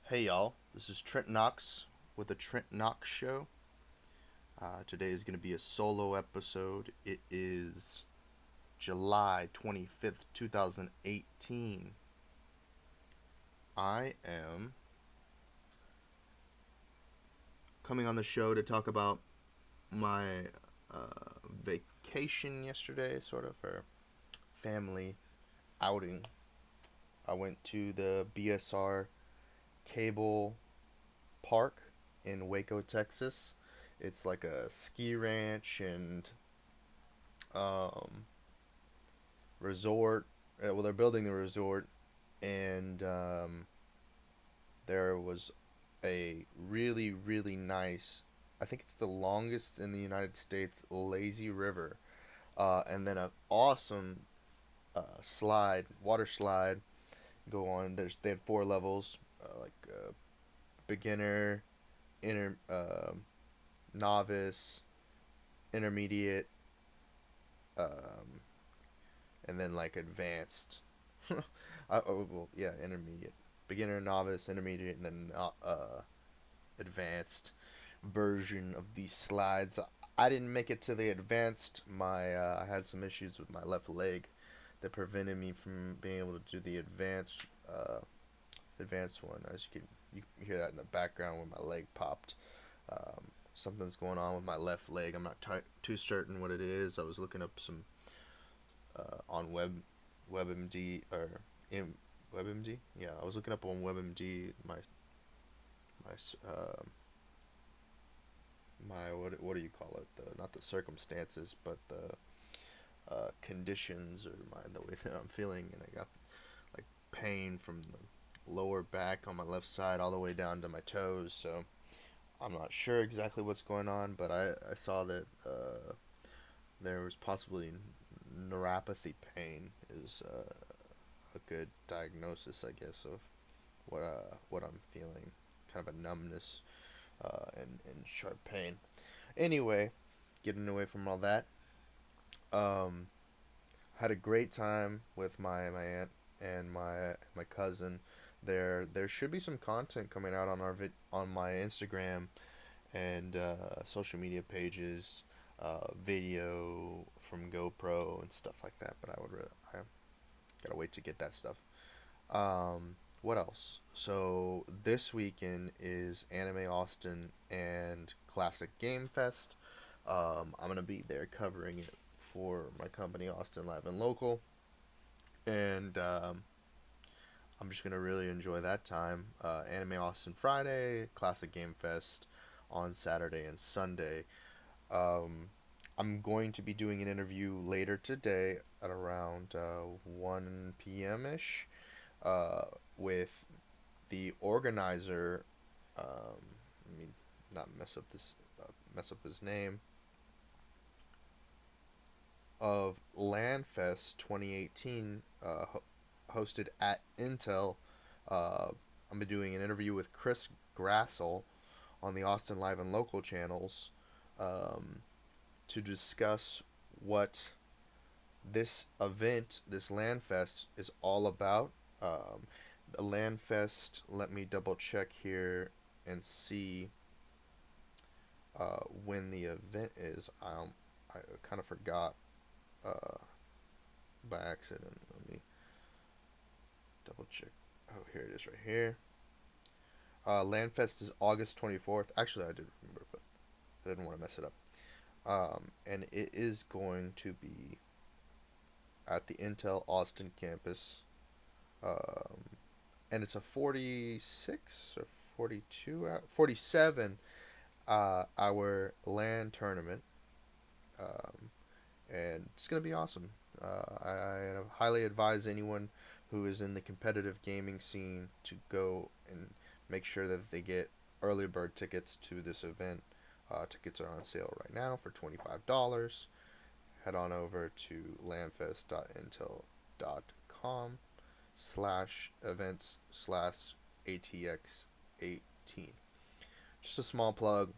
Hey y'all, this is Trent Knox with the Trent Knox Show. Today is going to be a solo episode. It is July 25th, 2018. I am coming on the show to talk about my vacation yesterday, sort of, or family outing. I went to the BSR Cable Park in Waco, Texas. It's like a ski ranch and um, resort. Well, they're building the resort, and there was a really, really nice. I think it's the longest in the United States lazy river, and then a awesome slide, water slide. Go on. They had four levels, beginner, inter, novice, intermediate, um, and then like advanced. Yeah, intermediate, beginner, novice, intermediate, and then advanced version of these slides. I didn't make it to the advanced. I had some issues with my left leg that prevented me from being able to do the advanced one. As you can hear that in the background when my leg popped. Something's going on with my left leg. I'm not too certain what it is. I was looking up some on WebMD or in WebMD. Yeah, I was looking up on WebMD my my what do you call it? The not the circumstances, but the conditions or the way that I'm feeling, and I got like pain from the lower back on my left side all the way down to my toes. So I'm not sure exactly what's going on, but I saw that there was possibly neuropathy pain is a good diagnosis, I guess, of what I'm feeling. Kind of a numbness and sharp pain. Anyway, getting away from all that, um, had a great time with my aunt and my cousin. There should be some content coming out on on my Instagram and social media pages, video from GoPro and stuff like that. But I gotta wait to get that stuff. What else? So this weekend is Anime Austin and Classic Game Fest. I'm gonna be there covering it for my company, Austin Live and Local, and I'm just gonna really enjoy that time. Anime Austin Friday, Classic Game Fest on Saturday and Sunday. Um, I'm going to be doing an interview later today at around 1 p.m. ish with the organizer. Let me not mess up his name of LandFest 2018, hosted at Intel. I'm doing an interview with Chris Grassel on the Austin Live and Local channels um, to discuss what this event, this LandFest, is all about. The LandFest, let me double check here and see when the event is. I kind of forgot uh, by accident. Let me double check. Oh, here it is right here. LandFest is August 24th. Actually, I did remember, but I didn't want to mess it up. And it is going to be at the Intel Austin campus. Um, and it's a 46 or 47 hour LAN tournament. Um, and it's going to be awesome. I highly advise anyone who is in the competitive gaming scene to go and make sure that they get early bird tickets to this event. Tickets are on sale right now for $25. Head on over to landfest.intel.com/events/ATX18. Just a small plug.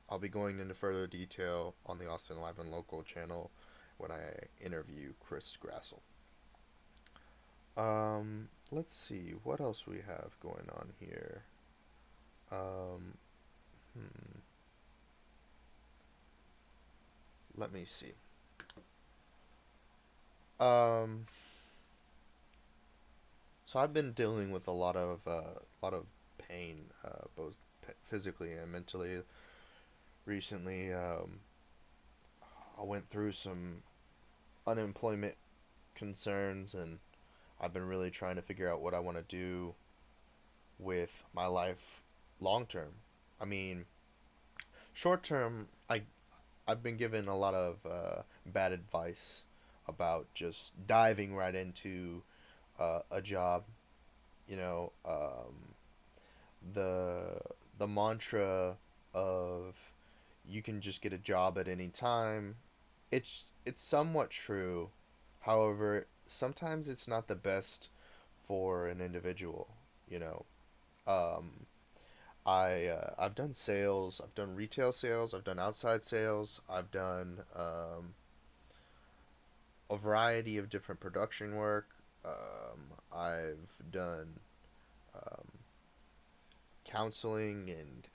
I'll be going into further detail on the Austin Live and Local channel when I interview Chris Grassel. Let's see what else we have going on here. Um, hmm, let me see. Um, so I've been dealing with a lot of pain, both physically and mentally recently. I went through some unemployment concerns, and I've been really trying to figure out what I want to do with my life long term. I mean, short term, I've been given a lot of bad advice about just diving right into a job. You know, the the mantra of you can just get a job at any time. It's somewhat true. However, sometimes it's not the best for an individual. You know, um, I've done sales. I've done retail sales. I've done outside sales. I've done a variety of different production work. I've done um, counseling and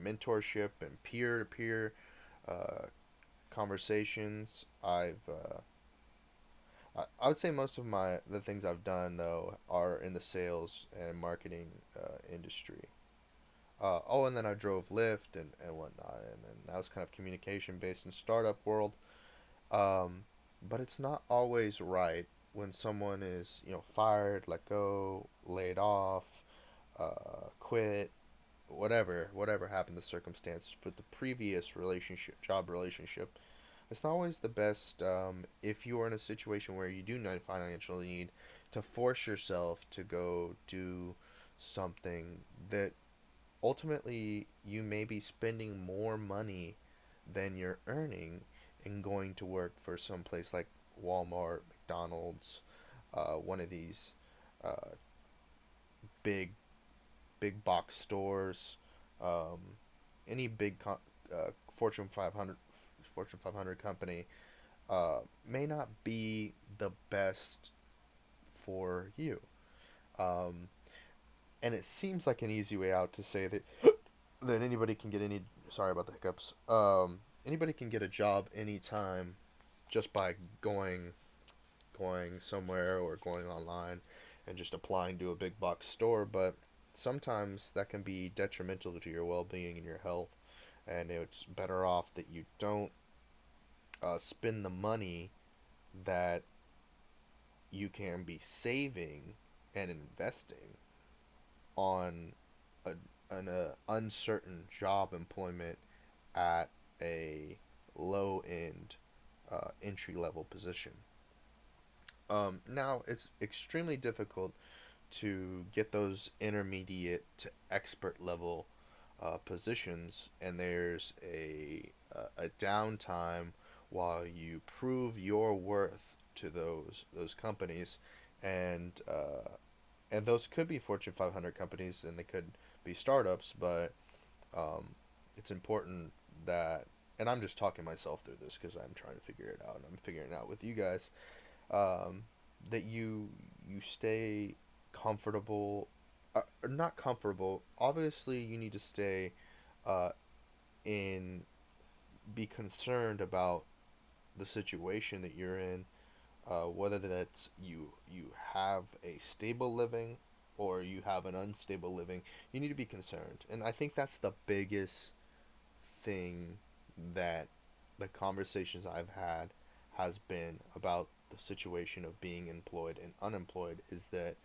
mentorship and peer to peer conversations. I would say most of the things I've done though are in the sales and marketing industry. Oh, and then I drove Lyft and whatnot, and that was kind of communication based in startup world. Um, but it's not always right when someone is, fired, let go, laid off, quit, whatever happened, the circumstance with the previous job relationship. It's not always the best if you are in a situation where you do not financial need to force yourself to go do something that ultimately you may be spending more money than you're earning and going to work for some place like Walmart, McDonald's, one of these uh, big big box stores, um, any Fortune 500 company may not be the best for you. Um, and it seems like an easy way out to say that anybody can get any. Sorry about the hiccups. Anybody can get a job anytime just by going somewhere or going online and just applying to a big box store, but sometimes that can be detrimental to your well-being and your health, and it's better off that you don't spend the money that you can be saving and investing on a, an uncertain job employment at a low end entry level position. Now, it's extremely difficult to get those intermediate to expert level positions, and there's a downtime while you prove your worth to those companies, and those could be Fortune 500 companies, and they could be startups, but um, it's important that, and I'm just talking myself through this because I'm trying to figure it out, and I'm figuring it out with you guys, um, that you stay comfortable, not comfortable. Obviously, you need to stay uh, in, be concerned about the situation that you're in, whether that's you have a stable living or you have an unstable living. You need to be concerned, and I think that's the biggest thing that the conversations I've had has been about the situation of being employed and unemployed is that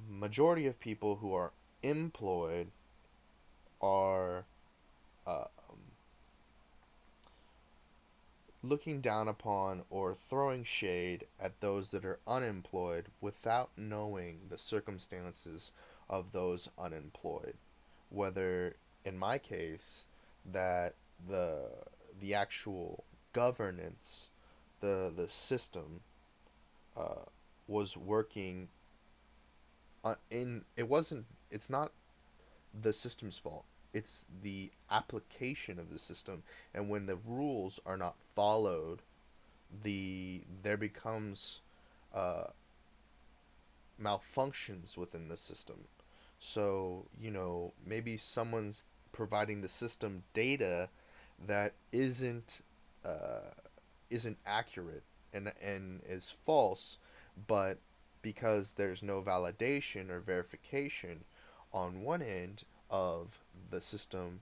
majority of people who are employed are looking down upon or throwing shade at those that are unemployed without knowing the circumstances of those unemployed. Whether, in my case, that the the actual governance, the system uh, was working in it wasn't it's not the system's fault. It's the application of the system, and when the rules are not followed, there becomes uh, malfunctions within the system. So, maybe someone's providing the system data that uh, isn't accurate and is false, but because there's no validation or verification on one end of the system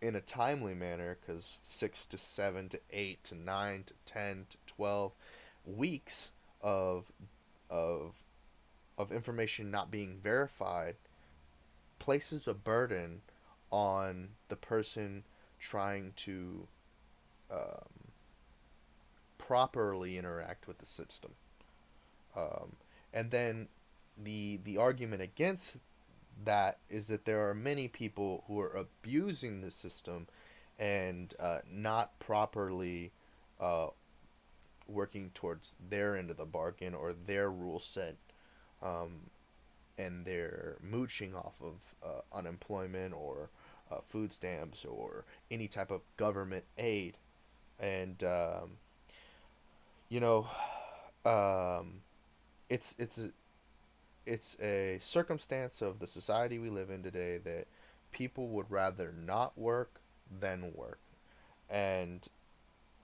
in a timely manner, because 6 to 7 to 8 to 9 to 10 to 12 weeks of of information not being verified places a burden on the person trying to um, properly interact with the system. Um, and then the argument against that is that there are many people who are abusing the system and not properly uh, working towards their end of the bargain or their rule set, um, and they're mooching off of unemployment or food stamps or any type of government aid. And you know, um, it's it's a circumstance of the society we live in today that people would rather not work than work. And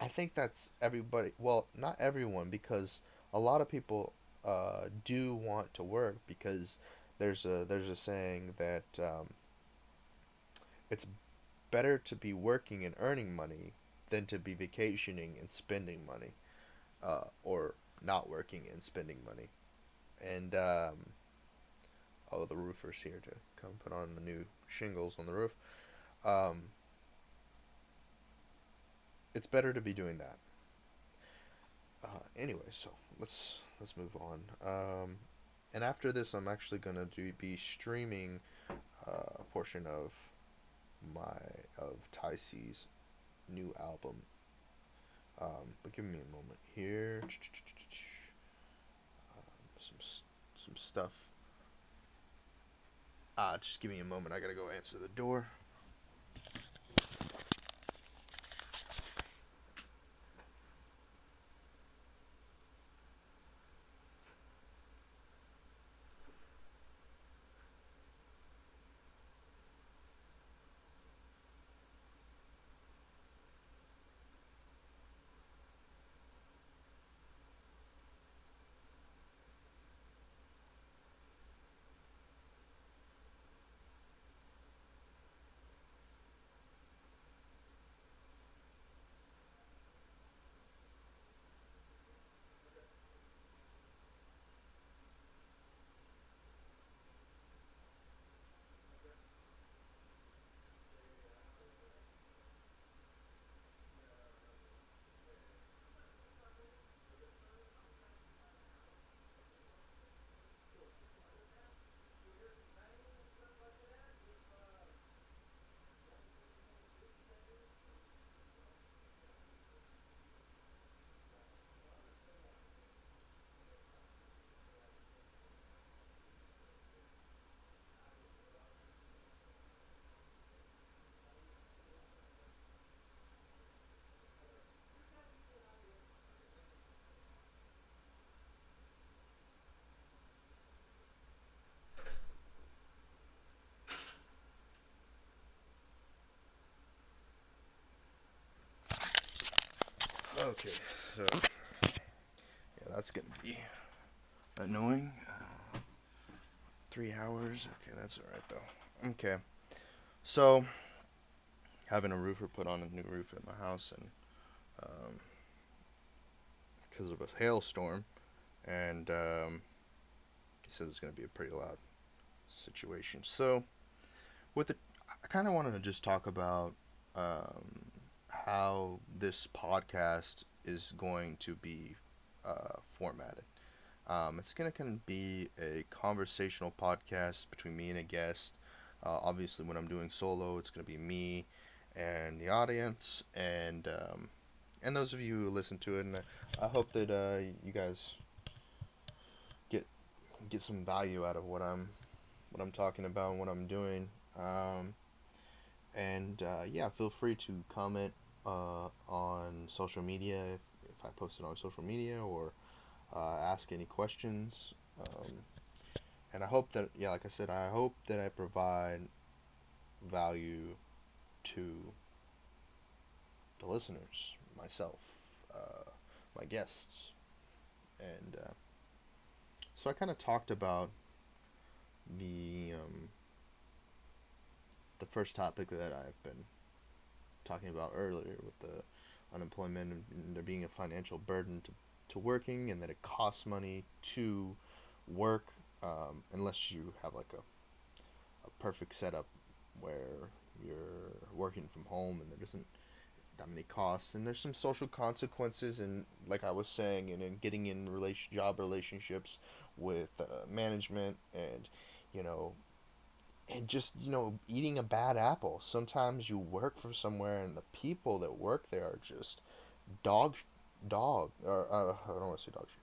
I think that's everybody. Well, not everyone, because a lot of people do want to work, because there's a saying that it's better to be working and earning money than to be vacationing and spending money, or not working and spending money. And oh, the roofer's here to come put on the new shingles on the roof. Um, it's better to be doing that. Anyway, so let's move on. And after this, I'm actually gonna be streaming a portion of my of Ty C's new album. But give me a moment here. Some some stuff. Just give me a moment. I gotta go answer the door. Okay, so yeah, that's gonna be annoying. 3 hours. Okay, that's all right though. Okay, so having a roofer put on a new roof at my house, and because of a hailstorm, and he says it's gonna be a pretty loud situation. So with it, I kind of wanted to just talk about how this podcast is going to be formatted. It's going to kind of be a conversational podcast between me and a guest. Obviously, when I'm doing solo, it's going to be me and the audience, and those of you who listen to it. And I hope that you guys get some value out of what I'm talking about and what I'm doing. And yeah, feel free to comment on social media if I post it on social media, or ask any questions. And I hope that, yeah, like I said, I hope that I provide value to the listeners, myself, my guests. And so I kind of talked about the the first topic that I've been talking about earlier with the unemployment and there being a financial burden to working, and that it costs money to work, unless you have like a perfect setup where you're working from home and there isn't that many costs, and there's some social consequences, and like I was saying, and in getting in job relationships with management, and you know and just eating a bad apple. Sometimes you work for somewhere and the people that work there are just dog dog or I don't want to say dog shit.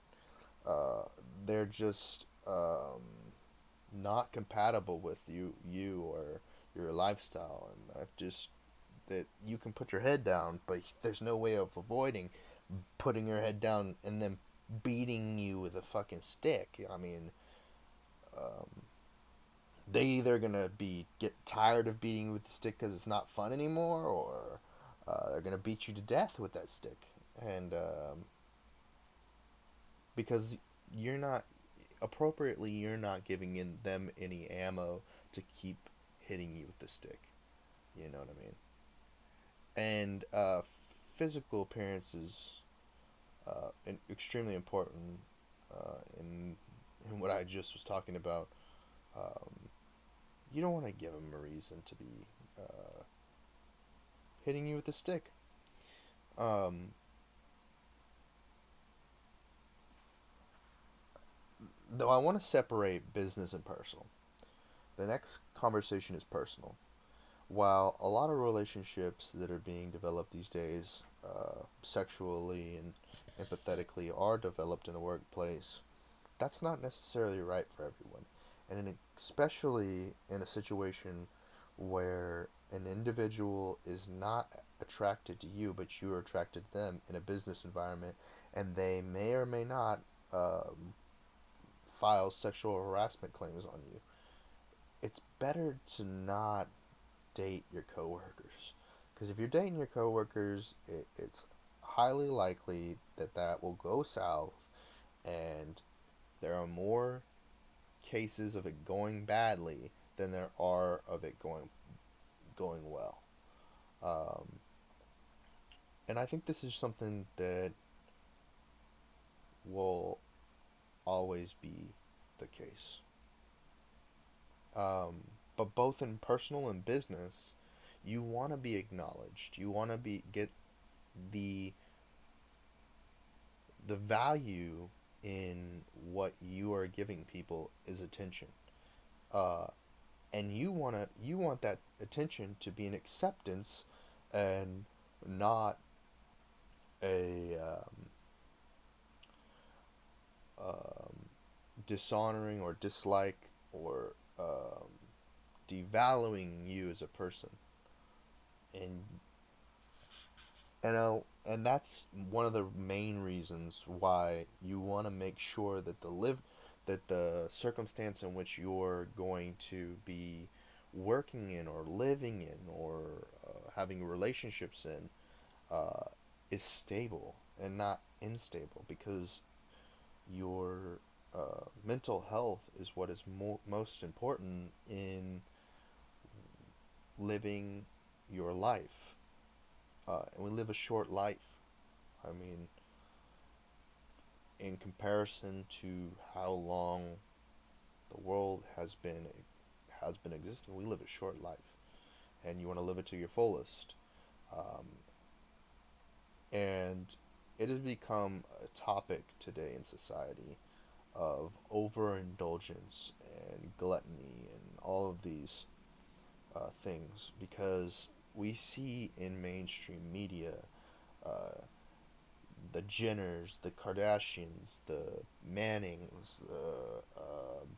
They're just not compatible with you or your lifestyle, and just that you can put your head down, but there's no way of avoiding putting your head down and then beating you with a fucking stick. I mean, they either gonna be get tired of beating you with the stick because it's not fun anymore, or they're gonna beat you to death with that stick, and because you're not appropriately, you're not giving in them any ammo to keep hitting you with the stick. You know what I mean? And physical appearance is extremely important in what I just was talking about. Um, you don't want to give them a reason to be hitting you with a stick. Um, though I want to separate business and personal. The next conversation is personal. While a lot of relationships that are being developed these days, sexually and empathetically, are developed in a workplace, that's not necessarily right for everyone. And especially in a situation where an individual is not attracted to you, but you are attracted to them in a business environment, and they may or may not file sexual harassment claims on you. It's better to not date your coworkers, because if you're dating your coworkers, it's highly likely that that will go south, and there are more cases of it going badly than there are of it going well. Um, and I think this is something that will always be the case. But both in personal and business, you want to be acknowledged. You want to be get the the value in what you are giving people is attention. Uh, and you want that attention to be an acceptance and not a um, dishonoring or dislike or devaluing you as a person. And and that's one of the main reasons why you want to make sure that the circumstance in which you're going to be working in or living in or having relationships in uh, is stable and not unstable, because your mental health is what is most important in living your life. And we live a short life. I mean, in comparison to how long the world has been existing, we live a short life, and you want to live it to your fullest. Um, and it has become a topic today in society of overindulgence and gluttony and all of these things, because we see in mainstream media uh, the Jenners, the Kardashians, the Mannings, the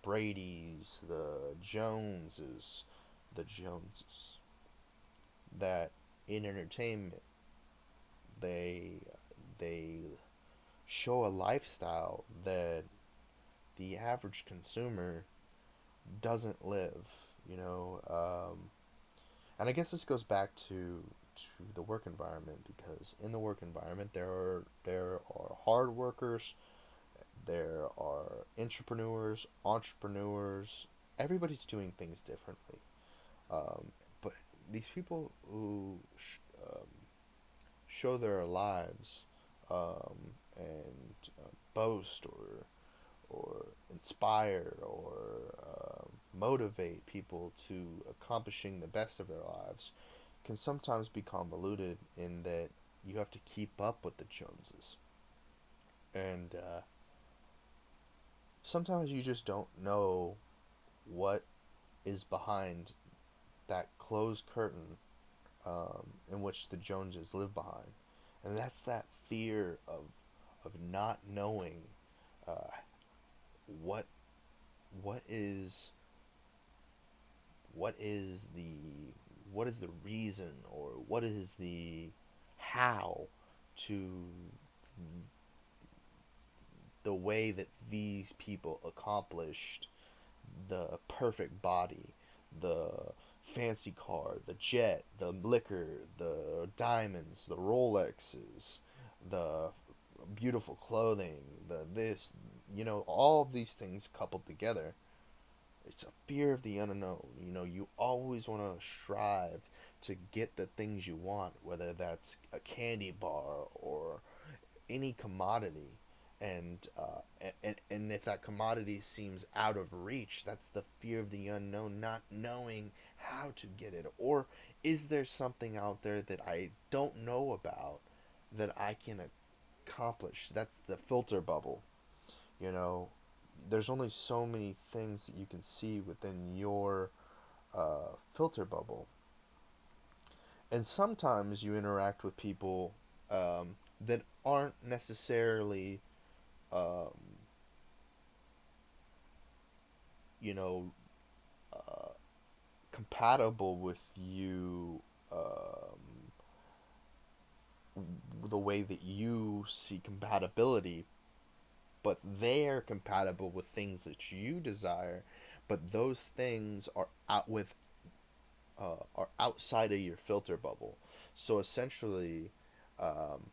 Brady's, the Joneses, that in entertainment they they show a lifestyle that the average consumer doesn't live, you know. And I guess this goes back to the work environment, because in the work environment there are hard workers, there are entrepreneurs. Everybody's doing things differently. But these people who show their lives, and boast or inspire or motivate people to accomplishing the best of their lives can sometimes be convoluted, in that you have to keep up with the Joneses. And sometimes you just don't know what is behind that closed curtain, in which the Joneses live behind. And that's that fear of not knowing uh, what what is what is the what is the reason, or what is the how to the way that these people accomplished the perfect body, the fancy car, the jet, the liquor, the diamonds, the Rolexes, the beautiful clothing, the this, all of these things coupled together. It's a fear of the unknown. You always want to strive to get the things you want, whether that's a candy bar or any commodity. And if that commodity seems out of reach, that's the fear of the unknown, not knowing how to get it. Or is there something out there that I don't know about that I can accomplish? That's the filter bubble. You know, there's only so many things that you can see within your filter bubble. And sometimes you interact with people that aren't necessarily, um, you know, uh, compatible with you, the way that you see compatibility, but they're compatible with things that you desire, but those things are outside of your filter bubble. So essentially, um,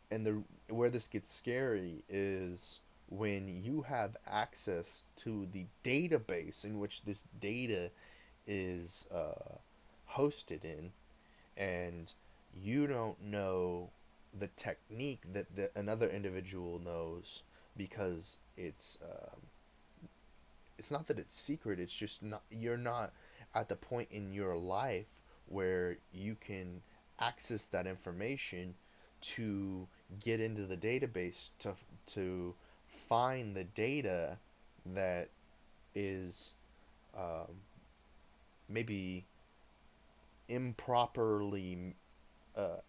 and the where this gets scary is when you have access to the database in which this data is hosted in, and you don't know the technique that another individual knows, because it's not that it's secret. It's just not, you're not at the point in your life where you can access that information to get into the database to find the data that is, um, maybe improperly uh,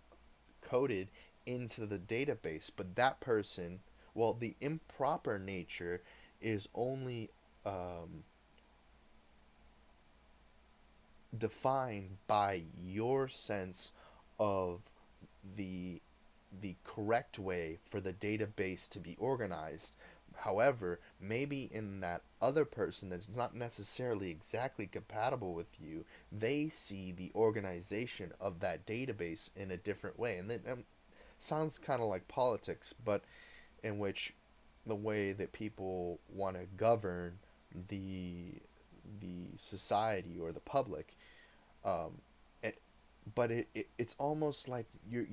coded into the database. But that person, well, the improper nature is only, um, defined by your sense of the the correct way for the database to be organized. However, maybe in that other person that's not necessarily exactly compatible with you, they see the organization of that database in a different way. And that sounds kind of like politics, but in which the way that people want to govern the society or the public, um, it, but it's almost like your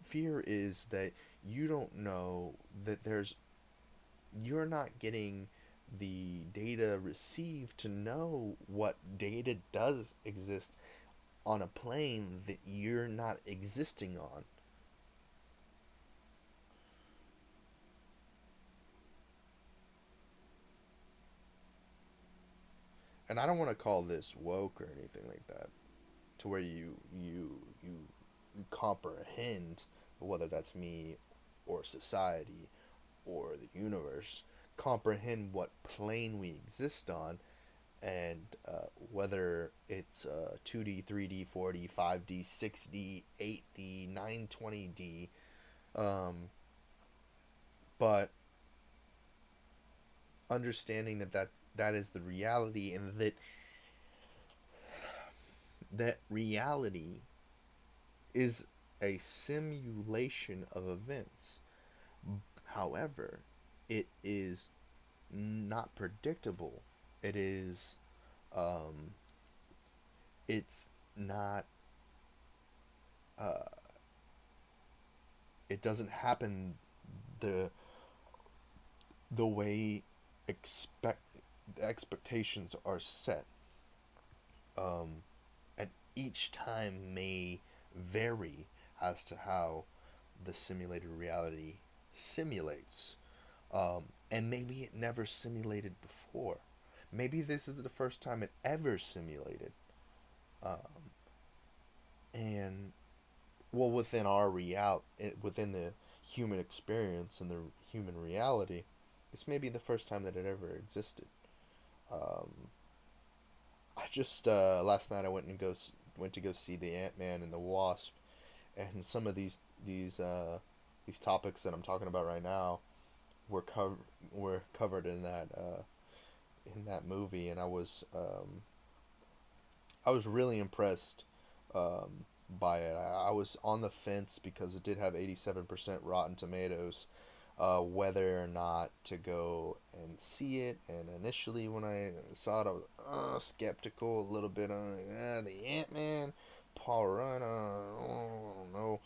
fear is that you don't know that you're not getting the data received to know what data does exist on a plane that you're not existing on. And I don't want to call this woke or anything like that, to where you comprehend, whether that's me or society or the universe, comprehend what plane we exist on, and whether it's 2D, 3D, 4D, 5D, 6D, 8D, 920D. Um, but understanding that is the reality, and that reality is a simulation of events. However, it is not predictable. It is um it's not uh it doesn't happen the the way expect expectations are set. Um and each time may vary as to how the simulated reality simulates. And maybe it never simulated before. Maybe this is the first time it ever simulated. Um, and well, within the human experience and the human reality, this may be the first time that it ever existed. Um, I just last night I went to go see the Ant Man and the Wasp, and some of these topics that I'm talking about right now were were covered in that movie, and I was really impressed by it. I was on the fence because it did have 87% Rotten Tomatoes, whether or not to go and see it. And initially, when I saw it, I was skeptical a little bit on the Ant Man, Paul Rudd. I don't know.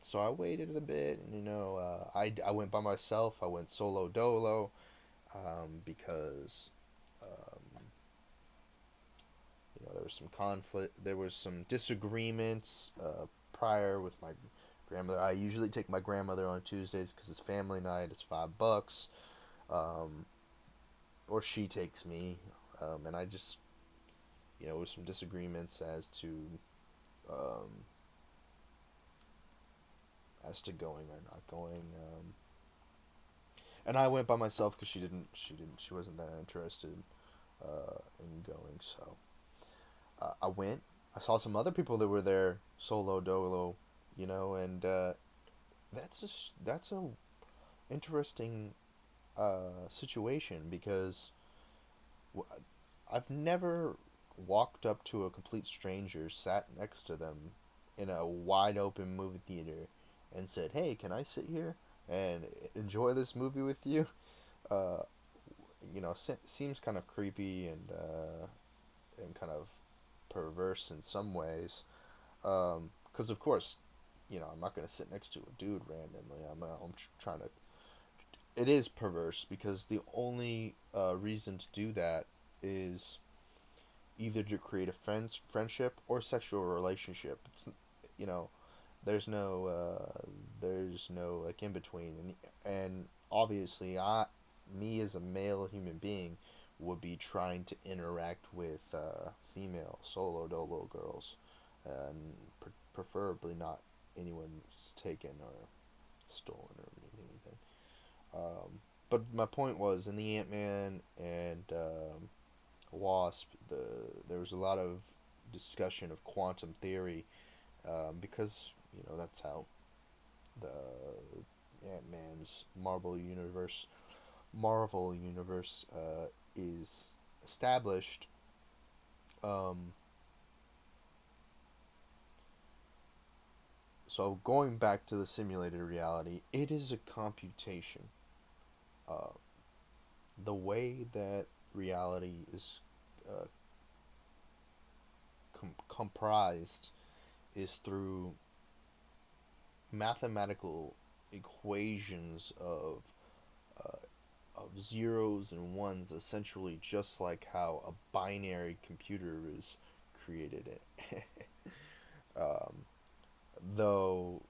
So I waited a bit, and I went by myself. I went solo dolo because there was some conflict. There was some disagreements prior with my grandmother. I usually take my grandmother on Tuesdays because it's family night. It's $5, um, or she takes me, and I just with some disagreements um, as to going or not going. And I went by myself because she wasn't that interested in going. So I went. I saw some other people that were there solo dolo, and that's a interesting situation because w- I've never walked up to a complete stranger, sat next to them in a wide open movie theater, and said, "Hey, can I sit here and enjoy this movie with you?" Uh, seems kind of creepy and kind of perverse in some ways. Because of course, I'm not gonna sit next to a dude randomly. I'm trying to. It is perverse because the only reason to do that is either to create a friendship or sexual relationship. It's you know, there's no like in between, and obviously me as a male human being would be trying to interact with female solo dolo girls, and preferably not anyone taken or stolen or anything. But my point was in the Ant Man and Wasp, there was a lot of discussion of quantum theory because that's how the Ant Man's Marvel universe is established. Um, so going back to the simulated reality, it is a computation. Uh, the way that reality is uh, comprised is through mathematical equations uh, of zeros and ones, essentially just like how a binary computer is created. um, though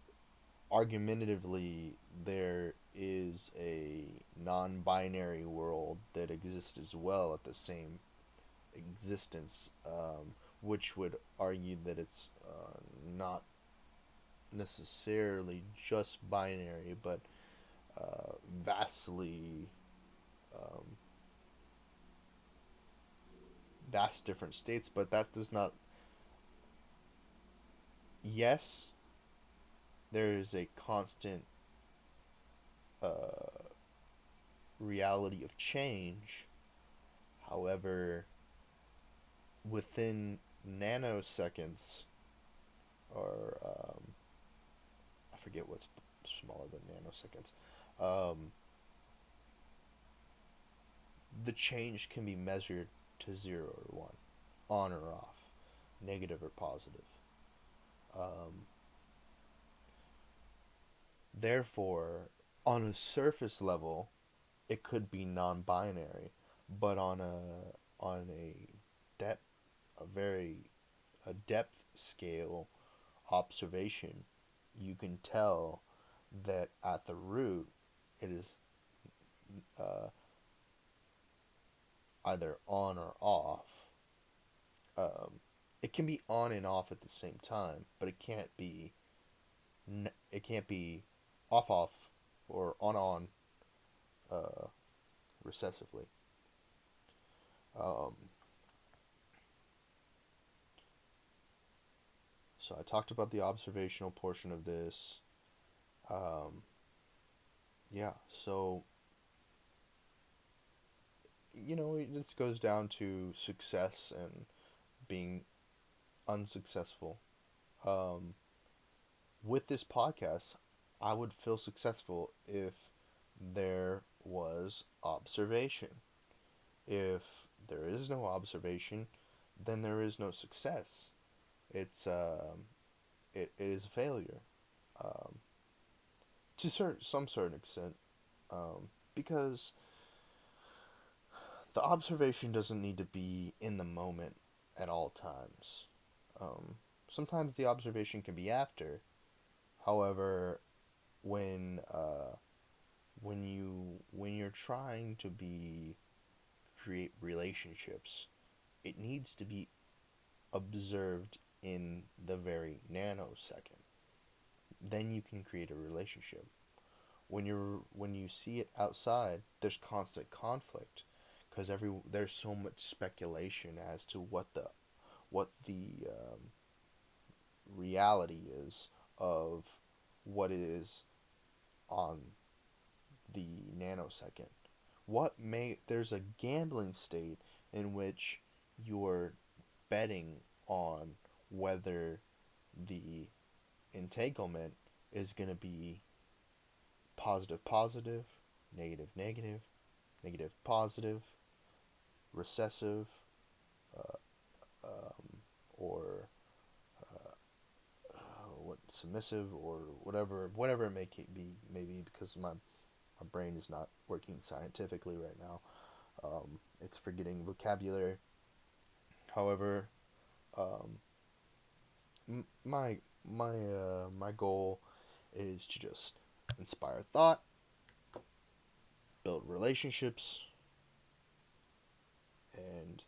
argumentatively there is a non-binary world that exists as well at the same existence, which would argue that it's not necessarily just binary, but vastly um, vast different states. But that does not. Yes, there is a constant reality of change. However, within nanoseconds, or I forget what's smaller than nanoseconds, um, the change can be measured to 0 or 1, on or off, negative or positive. Um, Therefore, on a surface level, it could be non-binary, but on a depth a very a depth scale observation, you can tell that at the root it is uh, either on or off. Um, it can be on and off at the same time, but it can't be off or on uh, recessively. Um, so I talked about the observational portion of this. Um, yeah, so this goes down to success and being unsuccessful. Um, with this podcast, I would feel successful if there was observation. If there is no observation, then there is no success. It is a failure, um, to some certain extent, because the observation doesn't need to be in the moment at all times. Um, Sometimes the observation can be after. However, when you're trying to be create relationships, it needs to be observed in the very nanosecond. Then you can create a relationship. When you see it outside, there's constant conflict because there's so much speculation as to what the reality is of what is on the nanosecond. There's a gambling state in which you're betting on whether the entanglement is going to be positive positive, negative negative, negative positive, recessive, uh, or what submissive, or whatever it be, maybe, because my brain is not working scientifically right now. It's forgetting vocabulary. However, um, my goal is to just inspire thought, build relationships, and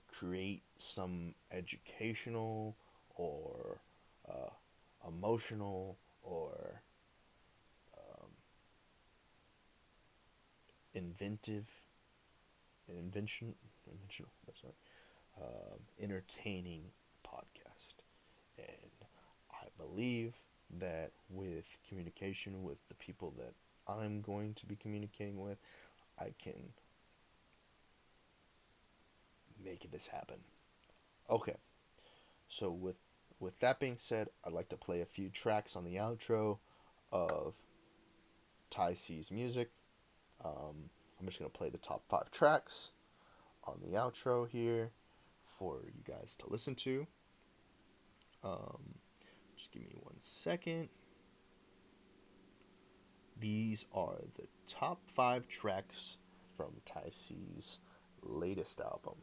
create some educational or uh, emotional or um, inventive inventional, that's right, entertaining podcast. And I believe that with communication with the people that I'm going to be communicating with, I can make this happen. Okay, so with that being said, I'd like to play a few tracks on the outro of Ty C's music. I'm just gonna play the top 5 tracks on the outro here for you guys to listen to. Um, just give me 1 second. These are the top 5 tracks from Ty C's latest album.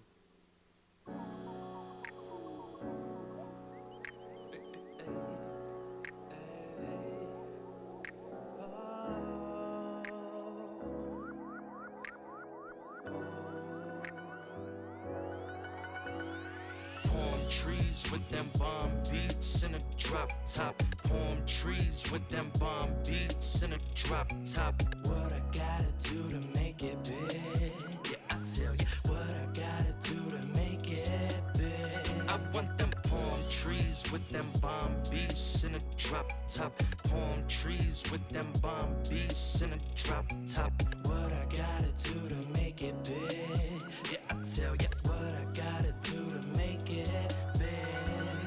Trees with them bomb beats in a drop top. Palm trees with them bomb beats in a drop top. What I gotta do to make it big? Yeah, I tell you what I gotta do to make it big. I want them Palm trees with them bomb beats in a drop top. Palm trees with them bomb beats in a drop top. What I gotta do to make it big? Yeah, I tell ya what I gotta do to make it big.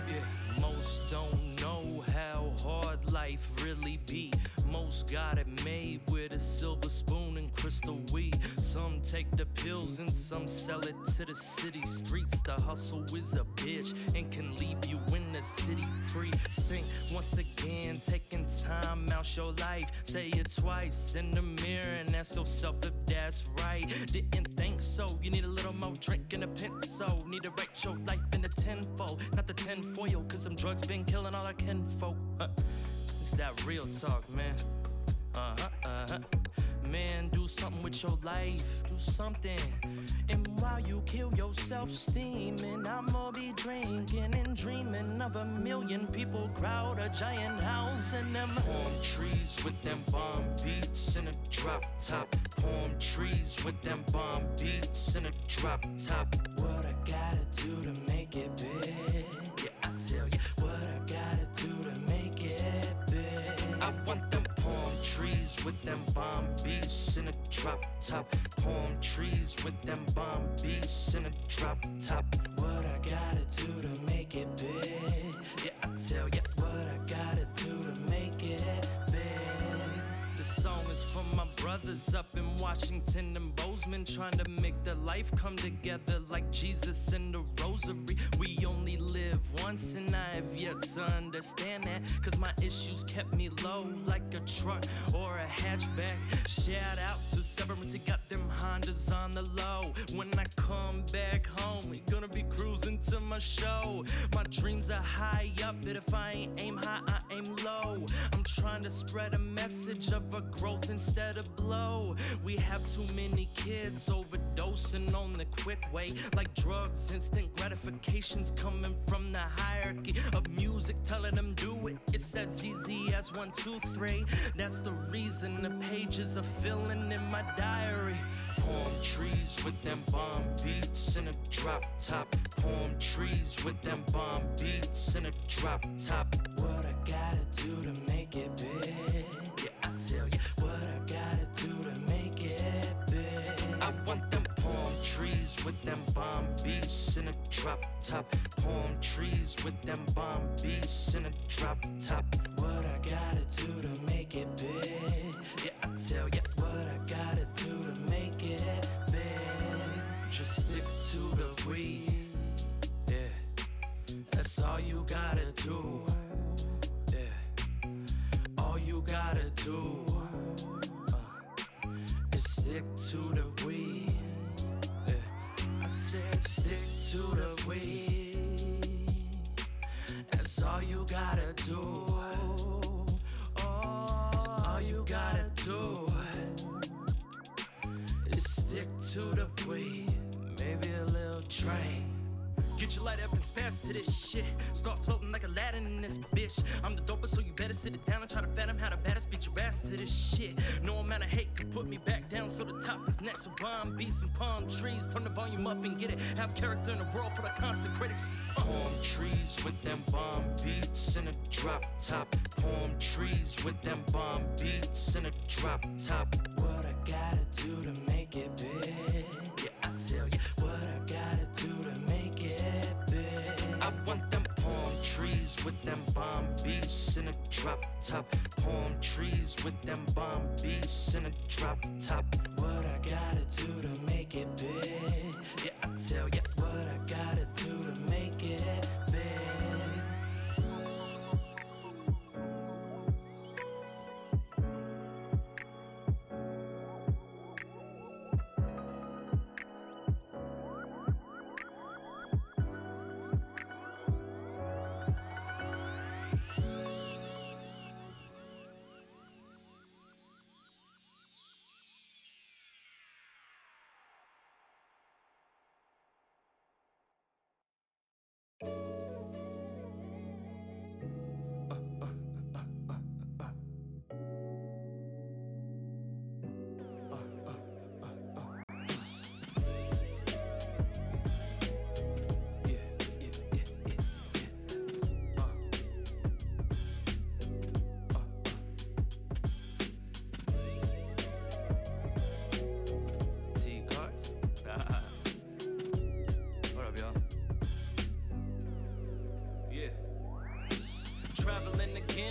Yeah, most don't know how hard life really be. Most got it made with a silver spoon and crystal weed. Some take the pills and some sell it to the city streets. The hustle is a bitch and can leave you in the city precinct. Once again, taking time out your life. Say it twice in the mirror and ask yourself if that's right. Didn't think so. You need a little more drink and a pencil. Need to write your life in a tenfold, not the tenfoil, cause some drugs been killing all our kinfolk. It's that real talk, man. Man, do something with your life, do something. And while you kill your self-esteem, and I'ma be drinking and dreaming of a million people crowd a giant house and them palm trees with them bomb beats in a drop top. Palm trees with them bomb beats in a drop top. What I gotta do to make it big? Yeah, I tell you what I gotta do to make it big. I want them palm trees with them bomb beats in a drop top. Palm trees with them bomb beats in a drop top. What I gotta do to make it big? Yeah, I tell ya what I gotta do to make it big. This song is for my brothers up in Washington and Bozeman, trying to make their life come together like Jesus in the rosary. We only live once and I have yet to understand that, cause my issues kept me low like a truck or a hatchback. Shout out to Severance, he got them Hondas on the low. When I come back home, we gonna be cruising to my show. My dreams are high up, but if I ain't aim high, I aim low. I'm trying to spread a message of a growth instead of blow. We have too many kids overdosing on the quick way, like drugs, instant gratifications coming from the hierarchy of music, telling them do it. It's as easy as 1, 2, 3. That's the reason the pages are filling in my diary. Palm trees with them bomb beats in a drop top. Palm trees with them bomb beats in a drop top. What I gotta do to make it big? Yeah, I tell you what I gotta do to make it big. I want them palm trees with them bomb beats in a drop top. Palm trees with them bomb beats in a drop top. What I gotta do to make it big? Yeah, I tell ya what I gotta do to make it big. Just stick to the weed. Yeah, that's all you gotta do. Yeah, all you gotta do is stick to the weed. Yeah, I said stick to the weed. That's all you gotta do. All you gotta do is stick to the weed. Maybe a little drink. Get your light up and spaz to this shit. Start floating like Aladdin in this bitch. I'm the dopest, so you better sit it down and try to fathom how the baddest beat your ass to this shit. No amount of hate can put me back down, so the top is next. So bomb beats and palm trees. Turn the volume up and get it. Have character in a world full of constant critics. Palm trees with them bomb beats in a drop top. Palm trees with them bomb beats in a drop top. What I gotta do to make it big? Yeah, I tell you what I gotta do to make it big. I want them palm trees with them bomb beats in a drop top. Palm trees with them bomb beats in a drop top. What I gotta do to make it big? Yeah, I tell ya what I gotta do to make it big.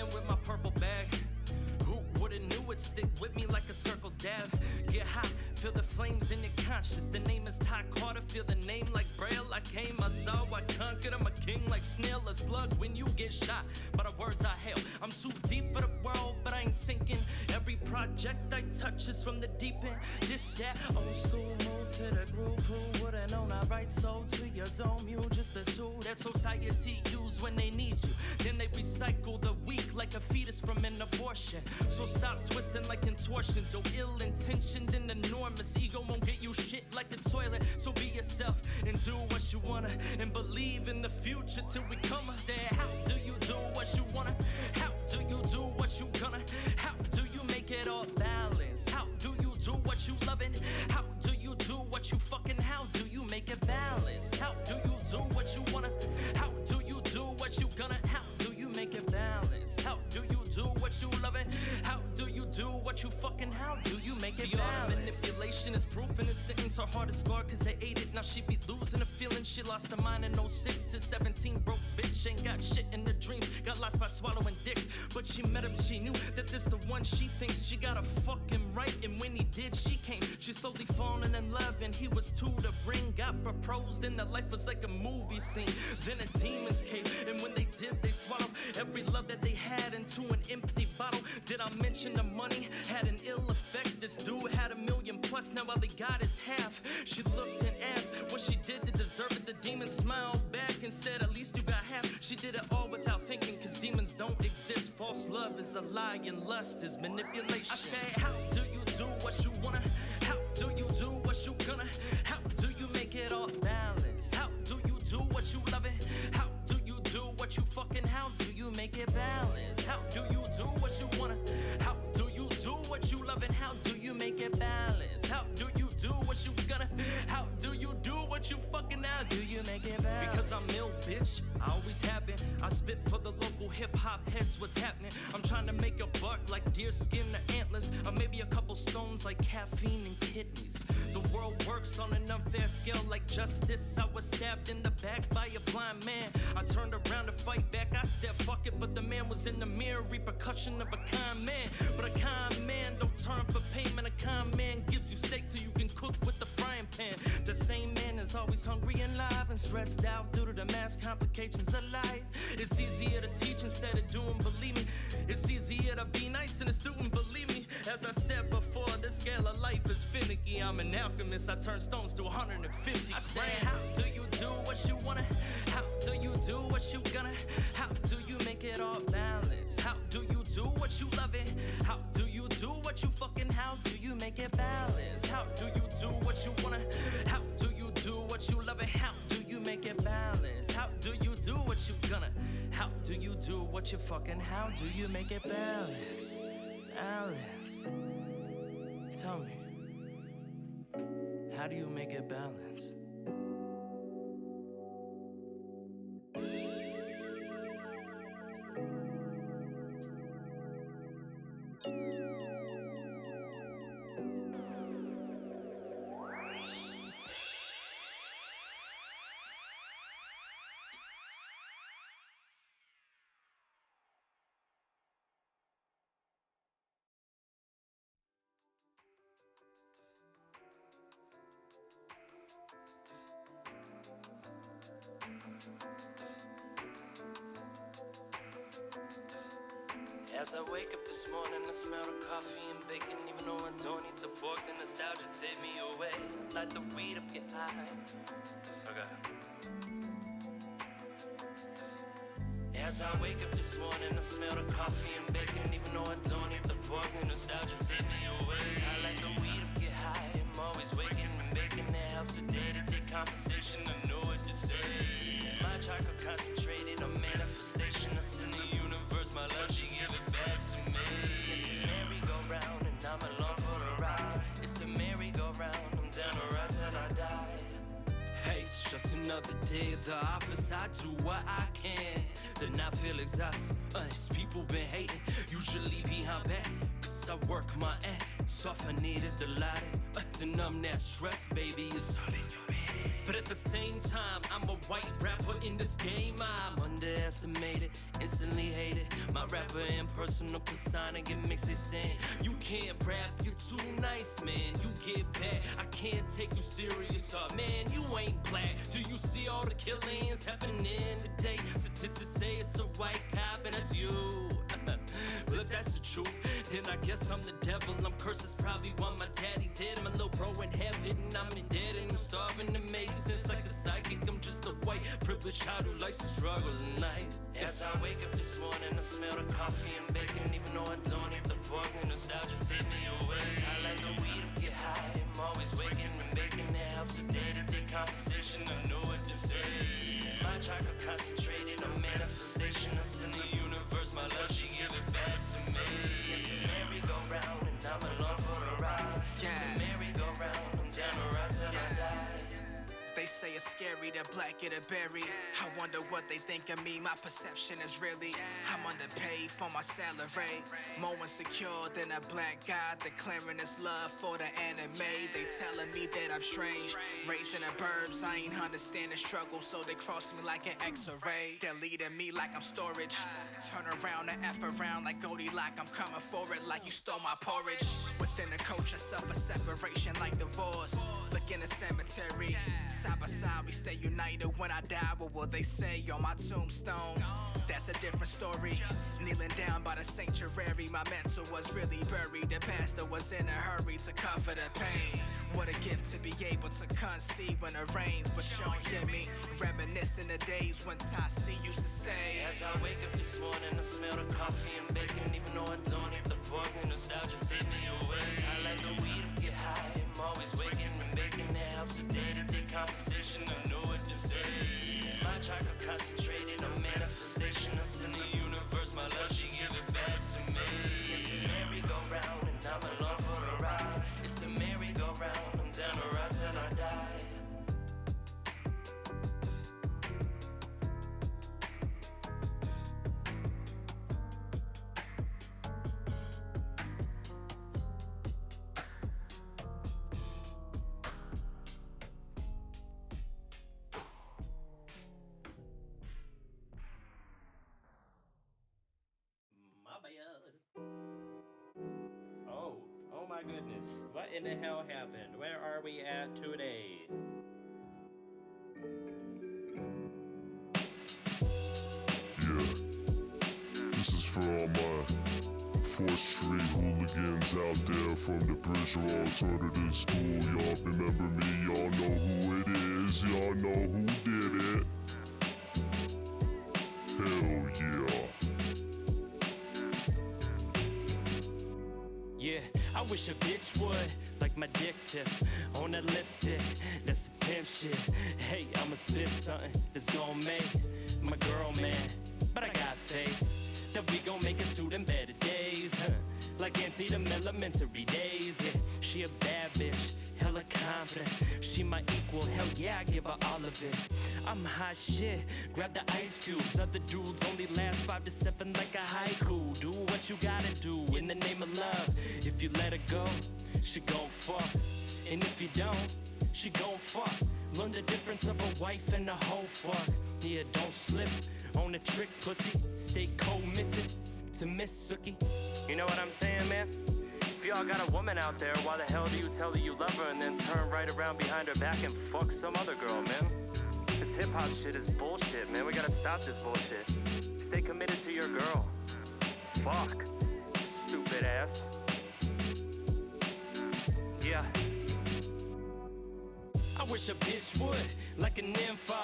man with my purple bag. Who would've knew it'd stick with me like a circle dab? Get hot, feel the flames in your conscience. The name is Ty Carter, feel the name like Braille. I came, I saw, I conquered. I'm a king like snail, a slug when you get shot by the words I hail. I'm too deep for the world, but I ain't sinking. Every project I touch is from the deep end. This, that, old school move to the groove. Who would've known I write soul to your dome? You just a tool that society use when they need you. Then they recycle the weak like a fetus from an abortion. So stop twisting like contortions. Your ill-intentioned and enormous ego won't get you shit like a toilet. So be yourself and do what you wanna, and believe in the future till we come. I said, how do you do what you wanna? How do you do what you gonna? How do you make it all balanced? How do you do what you loving? How do you do what you fucking? How do you make it balanced? How do you do what you wanna? How do you do what you gonna? How do you make it balanced? How do you do what you loving? How do you do what you fucking? How do you make it balanced? Manipulation is proof in this sentence. Her heart is scarred cause they ate it. Now she be losing a feeling. She lost her mind in 06 to 17. Broke bitch, ain't got shit in the dream. Got lost by swallowing dicks. But she met him, she knew that this the one she thinks. She got a fucking right, and when he did, she came. She slowly falling in love, and he was two to bring. Got proposed, and the life was like a movie scene. Then the demons came, and when they did, they swallowed every love that they had into an empty bottle. Did I mention the money had an ill effect? This dude had $1 million plus, now all he got is half. She looked and asked what she did to deserve it. The demon smiled back and said, at least you got half. She did it all without thinking, cause demons don't exist. False love is a lie and lust is manipulation. I said, how do you do what you wanna? How do you do what you gonna? How do you make it all balanced? How do you do what you love it? How do you do what you fucking? How do you make it balanced? How do you do what you wanna? How do you do what you love? And how do you make it balanced? How do you do what you gonna? How do you do what you fucking? How do you make it balanced? Because I'm ill, bitch. I always have been. I spit for the local hip-hop heads. What's happening? I'm trying to make a buck like deer skin or antlers, or maybe a couple stones like caffeine and kidneys. The world works on an unfair scale like justice. I was stabbed in the back by a blind man. I turned around to fight back. I said fuck it, but the man was in the mirror. Repercussion of a kind man. But a kind man don't turn for payment. A kind man gives you steak till you can cook with the frying pan. The same man is always hungry and live and stressed out due to the mass complications of life. It's easier to teach instead of doing, believe me. It's easier to be nice than a student, believe me. As I said before, the scale of life is finicky. I'm an alchemist, I turn stones to 150. I say, how do you do what you wanna? How do you do what you gonna? How do you make it all balanced? How do you do what you love it? How do you do what you fucking? How do you make it balanced? How do you do what you wanna? How do you do what you love it? How do you make it balanced? How do you do what you gonna? How do you do what you fucking? How do you make it balanced? Balanced. Tell me, how do you make it balanced? As I wake up this morning, I smell the coffee and bacon. Even though I don't eat the pork, the nostalgia take me away. Light the weed up, get high. Okay. As I wake up this morning, I smell the coffee and bacon. Even though I don't eat the pork, the nostalgia take me away. I light the weed up, get high. I'm always waking and baking. That helps with day-to-day conversation. I know what to say. My chakra concentrated on manifestation. I send the universe my love, she give it back to me. It's a merry-go-round and I'm along for the ride. It's a merry-go-round, I'm down to ride till I die. Hey, it's just another day at the office. I do what I can to Often I feel exhausted, these people been hating, usually behind back. Cause I work my ass off, I needed the lighting to numb that stress, baby, it's all in your head. But at the same time, I'm a white rapper in this game. I'm underestimated, instantly hated. My rapper impersonal persona get mixed, they saying you can't rap, you're too nice, man. You get bad, I can't take you serious, man, you ain't black. Do you see all the killings happening today? Statistics say it's a white cop and that's you. But if that's the truth, then I guess I'm the devil. I'm cursed, that's probably why my daddy dead. I'm a little bro in heaven, and I'm in debt, and I'm starving to make sense like a psychic. I'm just a white privileged child who likes to struggle at night. As I wake up this morning, I smell the coffee and bacon, even though I don't eat the pork, and nostalgia take me away. I like the weed to get high, I'm always waking and baking. It helps with day-to-day conversation, I know what to say. My chakra concentrated on manifestation. I send the universe my love, she give it back to me. It's a merry-go-round and I'm along for the ride. It's a merry-go-round, I'm down the ride till I die. They say it's scary to black it or bury. I wonder what they think of me. My perception is really I'm underpaid for my salary. More insecure than a black guy declaring his love for the anime. They telling me that I'm strange. Raising the burbs, I ain't understand the struggle, so they cross me like an X-ray. They're leading me like I'm storage. Turn around and F around like Goldilocks. I'm coming for it like you stole my porridge. Within the culture, suffer separation like divorce. Look in the cemetery. Side by side, we stay united. When I die, what will they say on my tombstone? That's a different story. Kneeling down by the sanctuary, my mental was really buried. The pastor was in a hurry to cover the pain. What a gift to be able to conceive when it rains, but you don't hear me. Reminiscing the days when Tassie used to say. As I wake up this morning, I smell the coffee and bacon, even though I don't eat the pork, and nostalgia take me away. I like the weed to get high, I'm always waking and baking. It helps with day-to-day conversation, I know what to say. My chakra concentrated on manifestation. I send the universe my love, she give it back to me. It's a merry-go-round and I'm along for the ride. It's a merry-go-round, I'm down the ride till I die. Oh my goodness. What in the hell happened? Where are we at today? Yeah, this is for all my 4th Street hooligans out there from the bridge or alternative school. Y'all remember me, y'all know who it is, y'all know who did it. Hell yeah. Yeah, I wish a bitch would like my dick tip on that lipstick. That's a pimp shit. Hey, I'ma spit something that's gon' make my girl mad, but I got faith that we gon' make it to them better days, like Auntie them elementary days. Yeah, she a bad bitch, hella confident. She my equal, hell yeah, I give her all of it. I'm hot shit, grab the ice cubes. Other dudes only last 5 to 7 like a haiku. Do what you gotta do in the name of love. If you let her go, she gon' fuck. And if you don't, she gon' fuck. Learn the difference of a wife and a hoe fuck. Yeah, don't slip on a trick pussy. Stay committed to Miss Sookie. You know what I'm saying, man? If y'all got a woman out there, why the hell do you tell her you love her and then turn right around behind her back and fuck some other girl, man? This hip-hop shit is bullshit, man. We gotta stop this bullshit. Stay committed to your girl. Fuck. Stupid ass. Yeah. I wish a bitch would, like an info.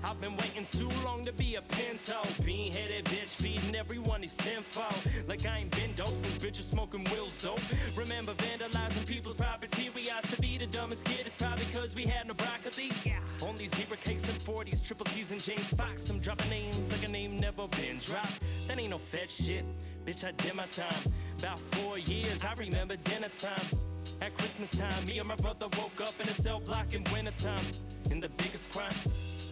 I've been waiting too long to be a pinto. Bean-headed bitch feeding everyone his info. Like I ain't been dope since bitches smoking wheels dope. Remember vandalizing people's property. We asked to be the dumbest kid. It's probably cause we had no broccoli. Yeah. Only zebra cakes and 40s, triple C's and James Fox. I'm dropping names like a name never been dropped. That ain't no fed shit. Bitch, I did my time. About 4 years, I remember dinner time. At Christmas time, me and my brother woke up in a cell block in wintertime. And the biggest crime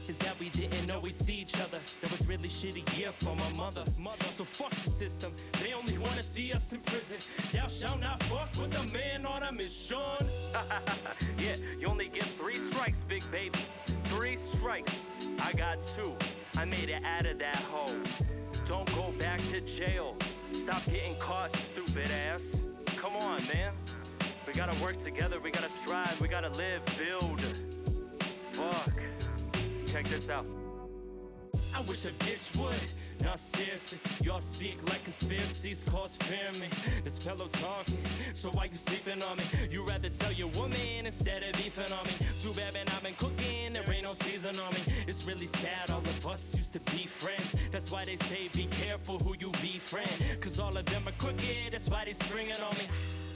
is that we didn't always see each other. That was really shitty year for my mother. So fuck the system, they only wanna see us in prison. Thou shalt not fuck with a man on a mission. Yeah, you only get 3 strikes, big baby. 3 strikes. I got 2. I made it out of that hole. Don't go back to jail. Stop getting caught, stupid ass. Come on, man. We gotta work together, we gotta strive, we gotta live, build. Fuck. Check this out. I wish a bitch would. Now seriously, y'all speak like conspiracies cause fear me. This pillow talking, so why you sleeping on me? You rather tell your woman instead of beefing on me. Too bad, man, I've been cooking, there ain't no season on me. It's really sad, all of us used to be friends. That's why they say be careful who you befriend. Cause all of them are crooked, that's why they springing on me.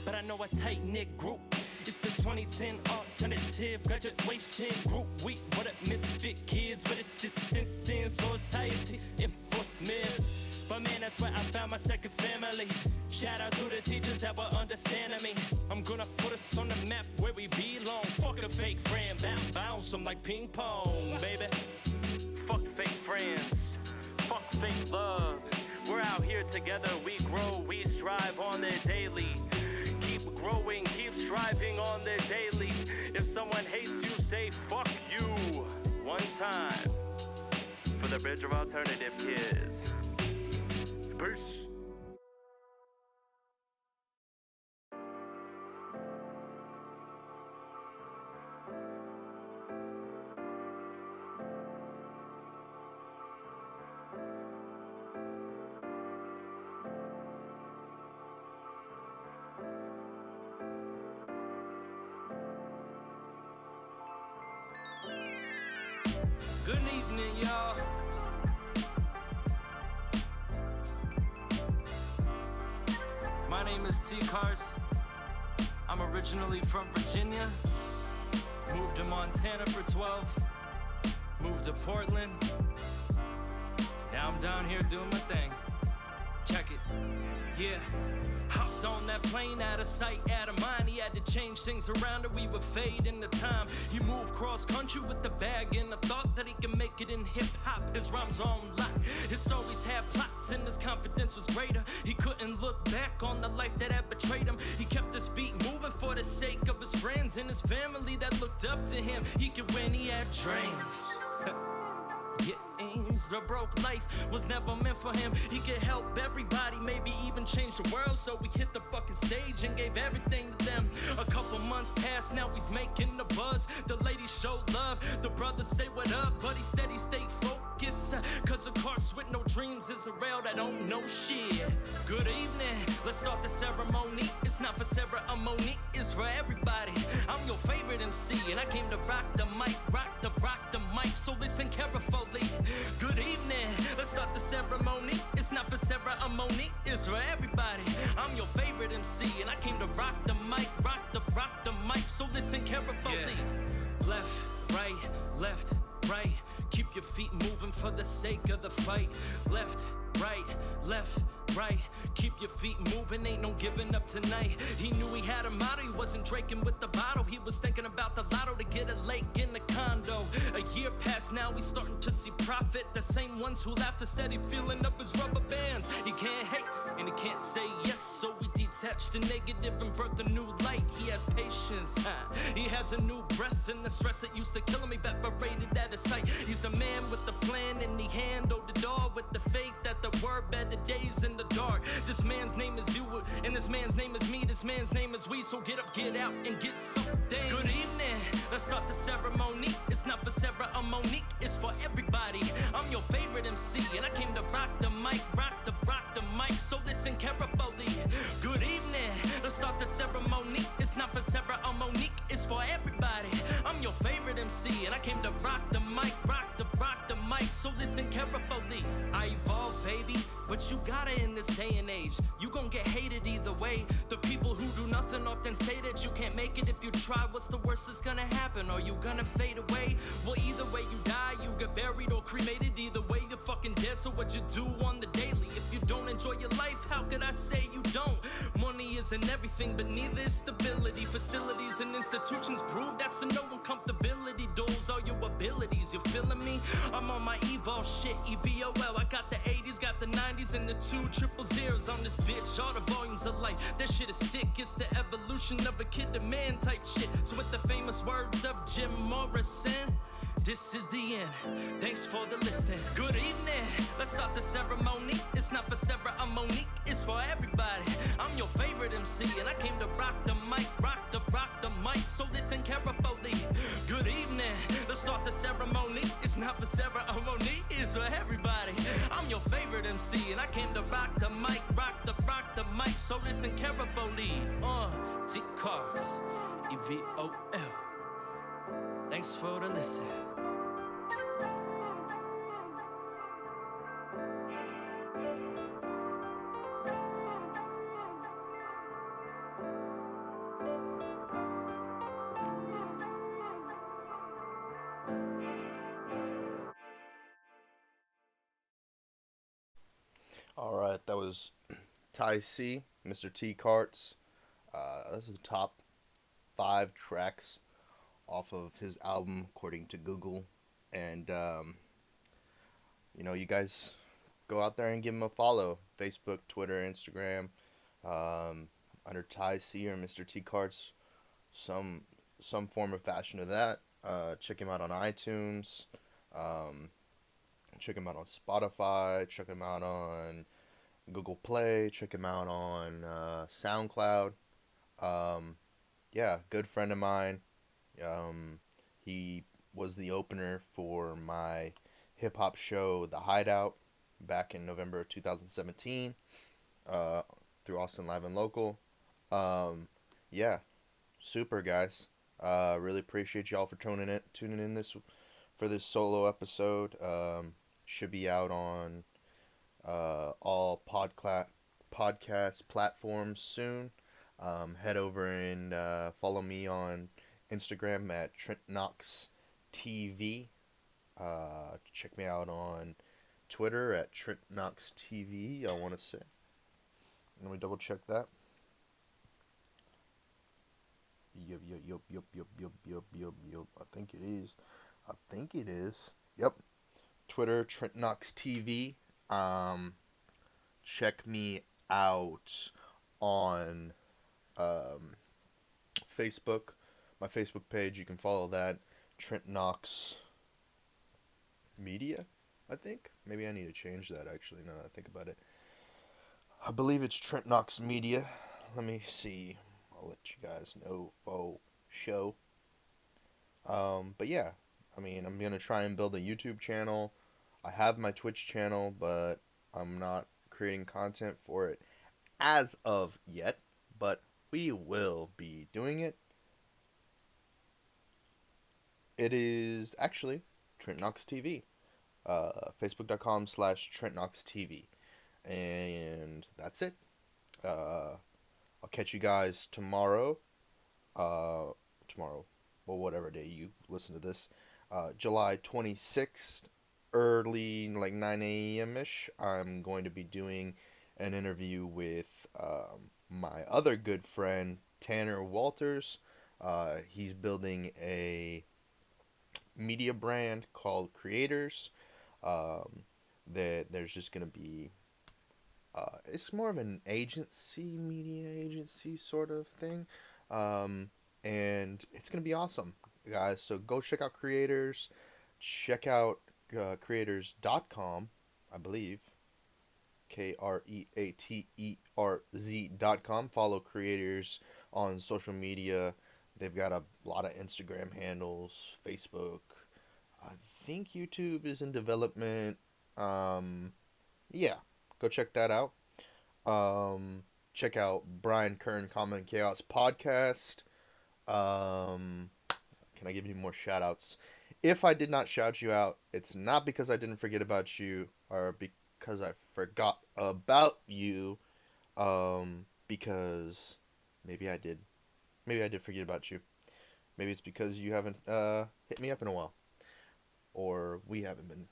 But I know a tight-knit group. It's the 2010 alternative graduation group. We were the misfit kids with a distance in society. Infamous. But man, that's where I found my second family. Shout out to the teachers that were understanding me. I'm gonna put us on the map where we belong. Fuck a fake friend, bounce them like ping pong, baby. Fuck fake friends, fuck fake love. We're out here together, we grow, we strive on the daily. Keep growing, keep striving on the daily. If someone hates you, say fuck you. One time for the Bridge of Alternative Kids. Peace. Good evening, y'all. My name is TKS. I'm originally from Virginia. Moved to Montana for 12. Moved to Portland. Now I'm down here doing my thing. Check it. Yeah. Hopped on that plane, out of sight, out of mind. He had to change things around or we would fade into time. He moved cross country with the bag and the thought that he could make it in hip-hop. His rhymes on lock. His stories had plots and his confidence was greater. He couldn't look back on the life that had betrayed him. He kept his feet moving for the sake of his friends and his family that looked up to him. He could win, he had dreams. Yeah, aims, a broke life was never meant for him. He could help everybody, maybe even change the world. So we hit the fucking stage and gave everything to them. A couple months passed, now he's making the buzz. The ladies showed love, the brothers say what up, but he steady stay focused. Cause a course with no dreams is a rail that don't know shit. Good evening, let's start the ceremony. It's not for Sarah or Monique, it's for everybody. I'm your favorite MC and I came to rock the mic, rock the mic. So listen carefully. Good evening, let's start the ceremony. It's not for Sarah or Monique, it's for everybody. I'm your favorite MC and I came to rock the mic, rock the mic. So listen carefully. Yeah. Left, right. Keep your feet moving for the sake of the fight. Left, right. Keep your feet moving, ain't no giving up tonight. He knew he had a motto, he wasn't drinking with the bottle. He was thinking about the lotto to get a lake in the condo. A year passed, now he's starting to see profit. The same ones who laughed are steady filling up his rubber bands. He can't hate and he can't say yes, so we detached the negative and birthed a new light. He has patience, he has a new breath, and the stress that used to kill him evaporated at his sight. He's the man with the plan and he handled it all with the faith that the word better days in the dark. This man's name is you and this man's name is me. This man's name is we, so get up, get out and get something. Good evening, let's start the ceremony. It's not for Sarah or Monique, it's for everybody. I'm your favorite MC and I came to rock the mic, rock the mic. So listen carefully. Good evening, let's start the ceremony. It's not for Sarah or Monique, it's for everybody. I'm your favorite MC and I came to rock the mic, rock the mic. So listen carefully. I evolve, baby, but you gotta in this day and age. You gon' get hated either way. The people who do nothing often say that you can't make it if you try. What's the worst that's gonna happen? Are you gonna fade away? Well, either way you die, you get buried or cremated. Either way you're fucking dead, so what you do on the daily? If you don't enjoy your life, how could I say you don't? Money is and everything, but neither is stability. Facilities and institutions prove that's the no uncomfortability. Duels all your abilities, you feeling me? I'm on my Evo shit, EVOL. I got the 80s, got the 90s, and the 2 triple zeros on this bitch. All the volumes of life, that shit is sick. It's the evolution of a kid to man type shit. So with the famous words of Jim Morrison, this is the end. Thanks for the listen. Good evening. Let's start the ceremony. It's not for Sarah or Monique. It's for everybody. I'm your favorite MC, and I came to rock the mic, rock the mic. So listen carefully. Good evening. Let's start the ceremony. It's not for Sarah or Monique. It's for everybody. I'm your favorite MC, and I came to rock the mic, rock the mic. So listen carefully. TKS, EVOL. Thanks for the listen. All right, that was Ty C, Mr. T Carts. This is the top 5 tracks off of his album, according to Google. And, you guys go out there and give him a follow. Facebook, Twitter, Instagram, under Ty C or Mr. T Carts, some form of fashion of that. Check him out on iTunes. Check him out on Spotify. Check him out on Google Play. Check him out on SoundCloud. Yeah, good friend of mine. He was the opener for my hip hop show, The Hideout, back in November of 2017, through Austin Live and Local. Yeah, super guys. Really appreciate y'all for tuning in this for this solo episode. Should be out on all podcast platforms soon. Head over and follow me on Instagram at Trent Knox TV. Check me out on Twitter at Trent Knox TV. I want to say. Let me double check that. Yup. I think it is. Yep. Twitter, Trent Knox TV. Check me out on Facebook. My Facebook page, you can follow that. Trent Knox Media, I think. Maybe I need to change that, actually, now that I think about it. I believe it's Trent Knox Media. Let me see. I'll let you guys know for show. But yeah, I mean, I'm going to try and build a YouTube channel. I have my Twitch channel, but I'm not creating content for it as of yet. But we will be doing it. It is actually Trent Knox TV. Facebook.com/Trent Knox TV. And that's it. I'll catch you guys tomorrow. Well, whatever day you listen to this. July 26th, early, like 9 a.m.-ish. I'm going to be doing an interview with my other good friend, Tanner Walters. He's building a media brand called Creators. There's just going to be... it's more of an media agency sort of thing. And it's going to be awesome, guys. So go check out Creators. Check out creators.com, I believe. Kreaterz.com. Follow Creators on social media. They've got a lot of Instagram handles, Facebook. I think YouTube is in development. Yeah, go check that out. Check out Brian Kern Common Chaos podcast. Can I give you more shout outs? If I did not shout you out, it's not because I didn't forget about you or because I forgot about you. Because maybe I did. Maybe I did forget about you. Maybe it's because you haven't hit me up in a while. Or we haven't been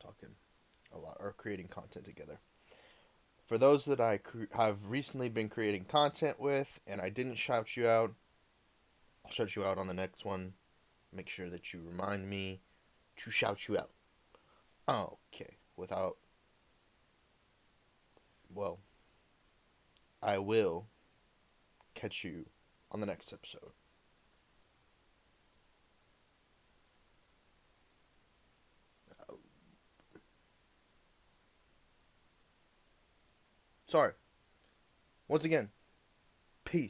talking a lot or creating content together. For those that I have recently been creating content with and I didn't shout you out, I'll shout you out on the next one. Make sure that you remind me to shout you out. Okay, well, I will catch you on the next episode. Sorry. Once again, peace.